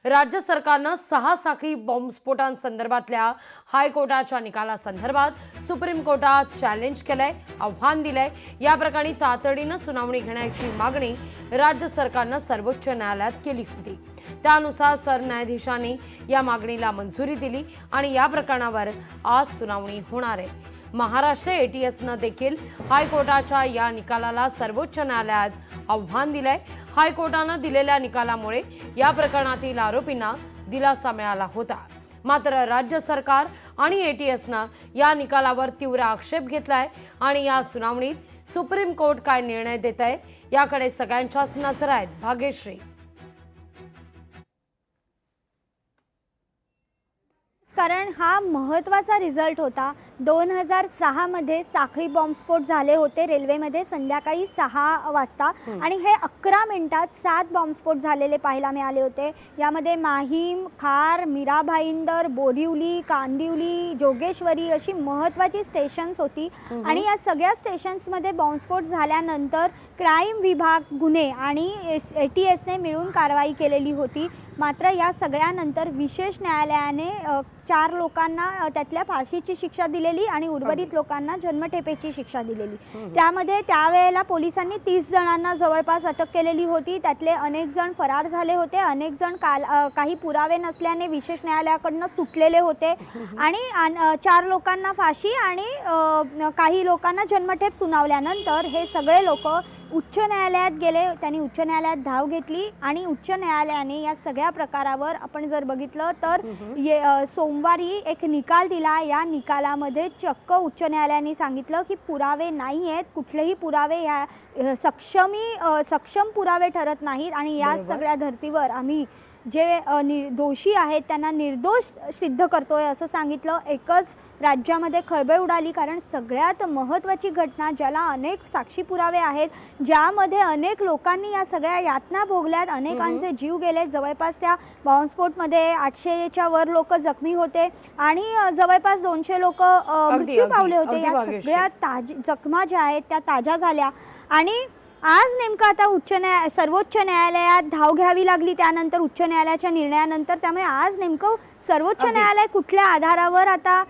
राज्य सरकारनं 6 साखळी बॉम्बस्फोटांसंदर्भातल्या हायकोर्टाच्या निकालासंदर्भात सुप्रीम कोर्टात चॅलेंज केलंय, आव्हान दिलंय। या प्रकरणी तातडीनं सुनावणी घेण्याची मागणी राज्य सरकारनं सर्वोच्च न्यायालयात केली होती। त्यानुसार सरन्यायाधीशांनी या मागणीला मंजुरी दिली आणि या प्रकरणावर आज सुनावणी होणार आहे। महाराष्ट्र एटीएसनं देखील हायकोर्टाच्या या निकालाला सर्वोच्च न्यायालयात आव्हान दिलंय। हायकोर्टानं दिलेल्या निकालामुळे या प्रकरणातील आरोपींना दिलासा मिळाला होता। मात्र राज्य सरकार आणि एटीएसनं या निकालावर तीव्र आक्षेप घेतलाय आणि या सुनावणीत सुप्रीम कोर्ट काय निर्णय देत आहे याकडे सगळ्यांच्याच नजर आहेत। भाग्यश्री, कारण हा महत्त्वाचा रिझल्ट होता। 2006 मध्ये साखळी बॉम्बस्फोट झाले होते रेल्वेमध्ये संध्याकाळी 6 वाजता आणि हे 11 मिनिटात 7 बॉम्बस्फोट झालेले पाहायला मिळाले होते। यामध्ये माहीम, खार, मीरा भाईंदर, बोरिवली, कांदिवली, जोगेश्वरी अशी महत्त्वाची स्टेशन्स होती आणि या सगळ्या स्टेशन्समध्ये बॉम्बस्फोट झाल्यानंतर क्राईम विभाग, गुन्हे आणि एटीएसने मिळून कारवाई केलेली होती। मात्र या सगळ्यानंतर विशेष न्यायालयाने 4 लोकांना त्यातल्या फाशीची शिक्षा दिलेली आणि उर्वरित लोकांना जन्मठेपेची शिक्षा दिलेली। त्यामध्ये त्यावेळेला पोलिसांनी 30 जणांना जवळपास अटक केलेली होती। त्यातले अनेक जण फरार झाले होते, अनेक जण काही पुरावे नसल्याने विशेष न्यायालयाकडून सुटलेले होते आणि 4 लोकांना फाशी आणि काही लोकांना जन्मठेप सुनावल्यानंतर हे सगळे लोक उच्च न्यायालयात गेले। त्यांनी उच्च न्यायालयात धाव घेतली आणि उच्च न्यायालयाने या सगळ्या प्रकारावर आपण जर बघितलं तर सोमवारी एक निकाल दिला। या निकालामध्ये चक्क उच्च न्यायालयाने सांगितलं की पुरावे नाही आहेत, कुठलेही पुरावे या सक्षम पुरावे ठरत नाहीत आणि या सगळ्या धर्तीवर आम्ही जे दोषी आहेत त्यांना निर्दोष सिद्ध करतोय असं सांगितलं। एकच राज्यामध्ये खळबळ उडाली, कारण सगळ्यात महत्त्वाची घटना ज्याला अनेक साक्षी पुरावे आहेत, ज्यामध्ये अनेक लोकांनी या सगळ्या यातना भोगल्यात, अनेकांचे जीव गेले। जवळपास त्या बॉम्बस्फोटमध्ये 800च्या वर लोक जखमी होते आणि जवळपास 200 लोक मृत्यू पावले होते। या सगळ्या जखमा ज्या आहेत त्या ताज्या झाल्या आणि आज नेमकं आता सर्वोच्च न्यायालयात धाव घ्यावी लागली त्यानंतर उच्च न्यायालयाच्या निर्णयानंतर। त्यामुळे आज नेमकं सर्वोच्च न्यायालय कुठल्या आधारावर आता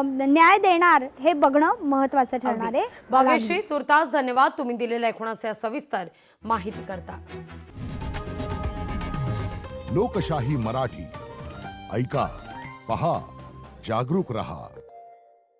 न्याय देणार हे बघणं महत्त्वाचं ठरणार आहे। भाग्यश्री, तुर्तास धन्यवाद तुम्ही दिलेल्या एकूणच सविस्तर माहिती करता। लोकशाही मराठी ऐका, पहा, जागरूक रहा।